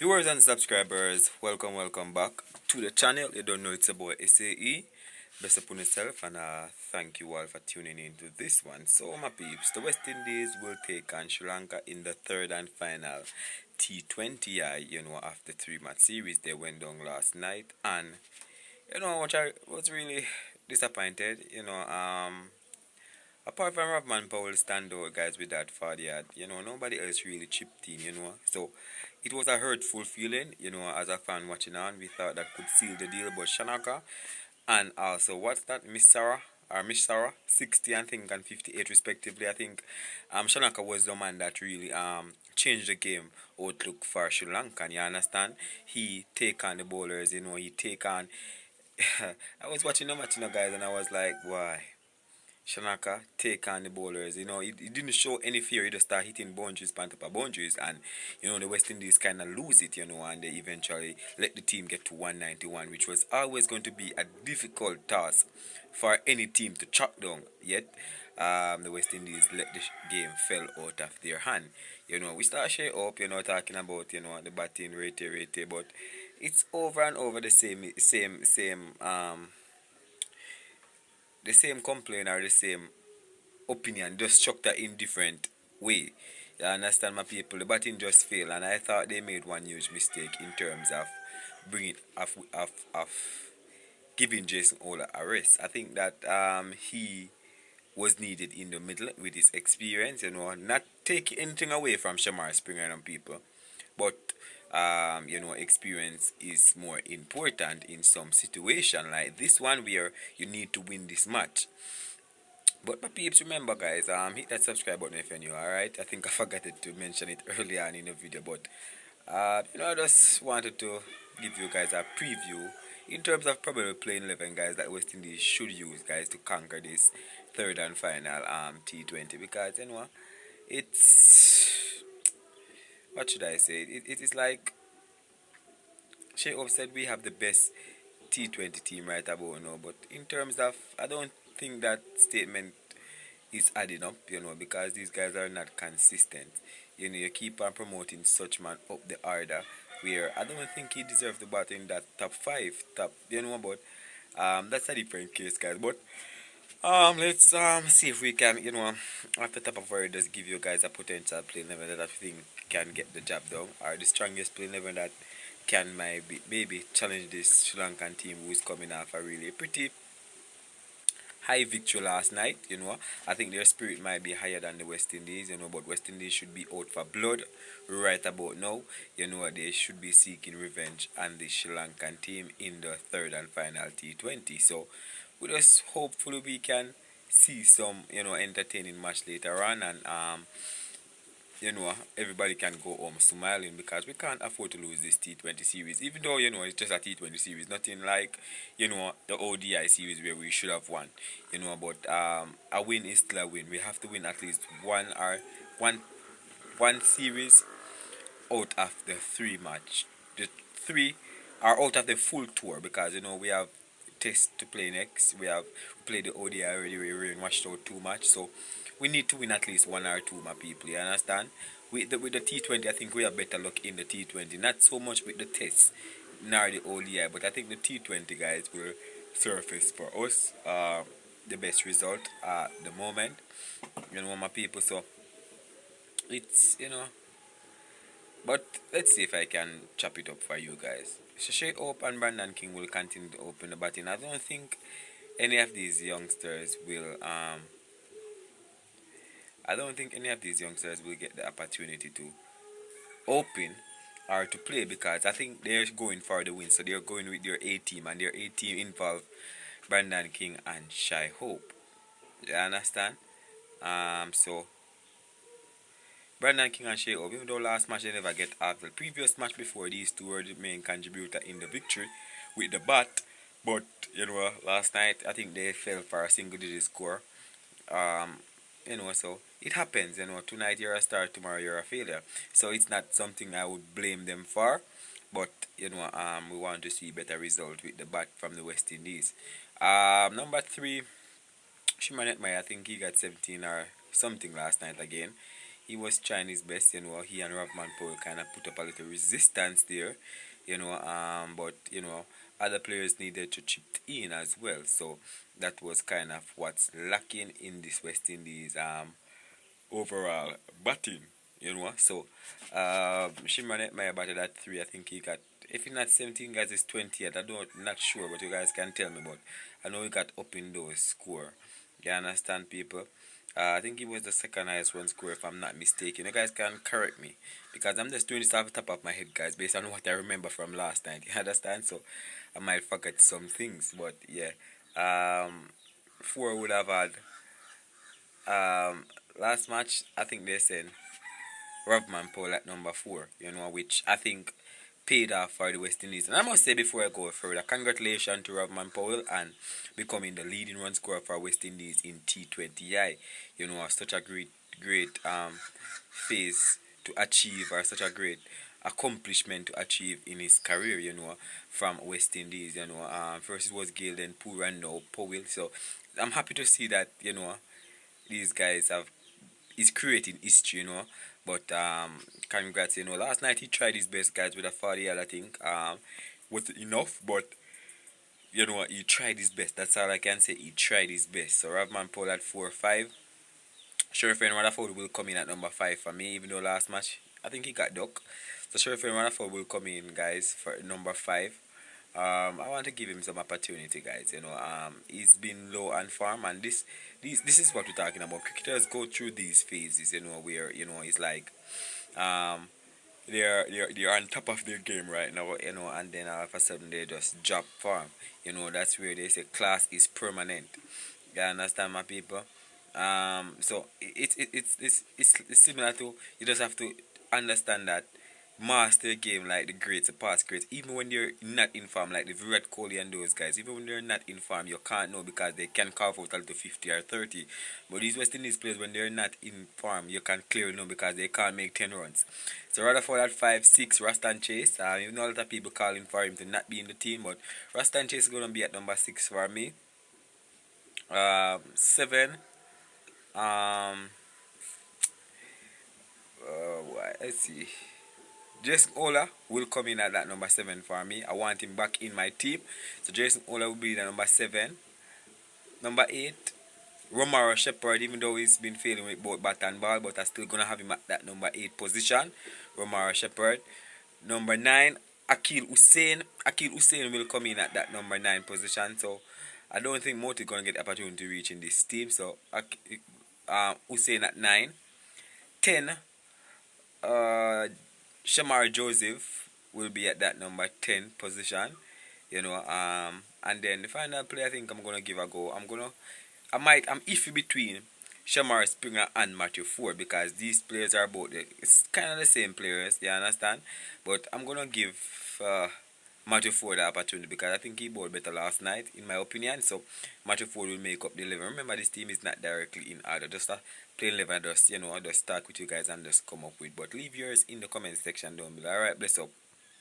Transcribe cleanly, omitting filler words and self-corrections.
Viewers and subscribers, welcome back to the channel. You don't know it's a boy SAE. Best upon yourself, and thank you all for tuning in to this one. So, my peeps, the West Indies will take on Sri Lanka in the third and final T20I. After 3 match series, they went down last night, and which I was really disappointed. Apart from Ravman Powell stand out guys with that 40 yard, nobody else really chipped in. So it was a hurtful feeling, as a fan watching on. We thought that could seal the deal, but Shanaka and also what's that, Miss Sarah or Miss Sarah, 60 I think and 58 respectively. I think Shanaka was the man that really changed the game outlook for Sri Lanka. You understand? He take on the bowlers, he take on I was watching the match, guys, and I was like, why? Shanaka take on the bowlers. He didn't show any fear. He just started hitting boundaries, pan top of boundaries, and the West Indies kind of lose it. And they eventually let the team get to 191, which was always going to be a difficult task for any team to chuck down. Yet, the West Indies let the game fell out of their hand. We start share up. Talking about the batting rate, but it's over and over the same complaint or the same opinion, just structured in different way. You understand, my people? The batting just failed, and I thought they made one huge mistake in terms of bringing of giving Jason Ola a rest. I think that he was needed in the middle with his experience. Not take anything away from Shamar Springer and people, but experience is more important in some situation like this one where you need to win this match. But my peeps, remember guys, hit that subscribe button if you're new, alright? I think I forgot to mention it earlier on in the video, but I just wanted to give you guys a preview in terms of probably playing 11 guys that West Indies should use, guys, to conquer this third and final T20, because it's, what should I say? It is like Sheikh said, we have the best T20 team right about now. But in terms of, I don't think that statement is adding up, because these guys are not consistent. You keep on promoting such man up the order where I don't think he deserves to bat in that top five, but that's a different case, guys. But let's see if we can, off the top of our head, just give you guys a potential play level that I think can get the job done, or the strongest play level that can maybe challenge this Sri Lankan team who is coming off a really pretty high victory last night. I think their spirit might be higher than the West Indies, but West Indies should be out for blood right about now. They should be seeking revenge on the Sri Lankan team in the third and final T20. So we just hopefully we can see some entertaining match later on, and everybody can go home smiling, because we can't afford to lose this T20 series, even though, it's just a T20 series, nothing like, the ODI series where we should have won, but a win is still a win. We have to win at least one series out of the 3 match. The 3 are out of the full tour, because, we have test to play next. We have played the ODI already, we watched out 2 match, so we need to win at least 1 or 2, my people. You understand? With the T20, I think we have better luck in the T20. Not so much with the test, nor the ODI, but I think the T20 guys will surface for us the best result at the moment. My people. So it's but let's see if I can chop it up for you guys. Shea Hope and Brandon King will continue to open the batting. I don't think any of these youngsters will get the opportunity to open or to play, because I think they're going for the win. So they're going with their A team, and their A team involve Brandon King and Shy Hope. You understand? So Brandon King and Shay Hope, even though last match they never get off, the previous match before, these two were the main contributor in the victory with the bat. But last night I think they fell for a single digit score. So it happens. Tonight you're a star, tomorrow you're a failure. So it's not something I would blame them for. But we want to see better result with the bat from the West Indies. Number 3, Shimanet Mai, I think he got 17 or something last night again. he was trying his best. He and Rovman Powell kind of put up a little resistance there. But other players needed to chip in as well. So that was kind of what's lacking in this West Indies overall batting. So Shimron Meyer batted at 3. I think he got, if he's not 17 guys, it's 20 yet. I don't, not sure, but you guys can tell me. But I know he got up in those score. You understand, people? I think he was the second highest run scorer, if I'm not mistaken. You guys can correct me because I'm just doing this off the top of my head, guys, based on what I remember from last night. You understand? So I might forget some things, but yeah. 4 would have had last match. I think they said Rovman Paul at number 4, which I think paid off for the West Indies. And I must say before I go further, congratulations to Rovman Powell and becoming the leading run scorer for West Indies in T20I. Such a great phase to achieve, or such a great accomplishment to achieve in his career, from West Indies. First it was Gale, then Poor, and now Powell. So I'm happy to see that, these guys have is creating history, But congrats, Last night he tried his best, guys, with a 40, I think. Was enough, but he tried his best. That's all I can say. He tried his best. So Ravman Paul at 4-5. Sheriff and Rutherford will come in at number 5 for me, even though last match I think he got duck. So Sheriff and Rutherford will come in, guys, for number 5. I want to give him some opportunity, guys. He's been low on form, and this is what we're talking about. Cricketers go through these phases, where it's like they're on top of their game right now, and then all of a sudden they just drop form. That's where they say class is permanent. You understand, my people? So it's similar to, you just have to understand that master the game like the greats, the past greats. Even when they're not in form, like the Virat Kohli and those guys, even when they're not in form, you can't know because they can carve out a little 50 or 30. But these West Indies players, when they're not in form, you can clearly know because they can't make 10 runs. So Rutherford at 5-6, Rastan Chase. Even though a lot of people calling for him to not be in the team, but Rastan Chase is going to be at number 6 for me. 7. Let's see. Jason Ola will come in at that number 7 for me. I want him back in my team. So Jason Ola will be the number 7. Number 8, Romaro Shepherd, even though he's been failing with both bat and ball, but I'm still going to have him at that number 8 position. Romaro Shepherd. Number 9, Akil Hussain. Akil Hussain will come in at that number 9 position. So I don't think Moti is going to get the opportunity to reach in this team. So Hussain at 9. 10, Shamar Joseph will be at that number 10 position, and then the final play I think I'm gonna give a go. I'm iffy between Shamar Springer and Matthew Ford because these players are both it's kind of the same players, you understand? But I'm gonna give Matthew Ford the opportunity because I think he bowled better last night, in my opinion. So Matthew Ford will make up the 11. Remember, this team is not directly in order. Just play 11, just start with you guys and just come up with. But leave yours in the comment section down below. Alright, bless up.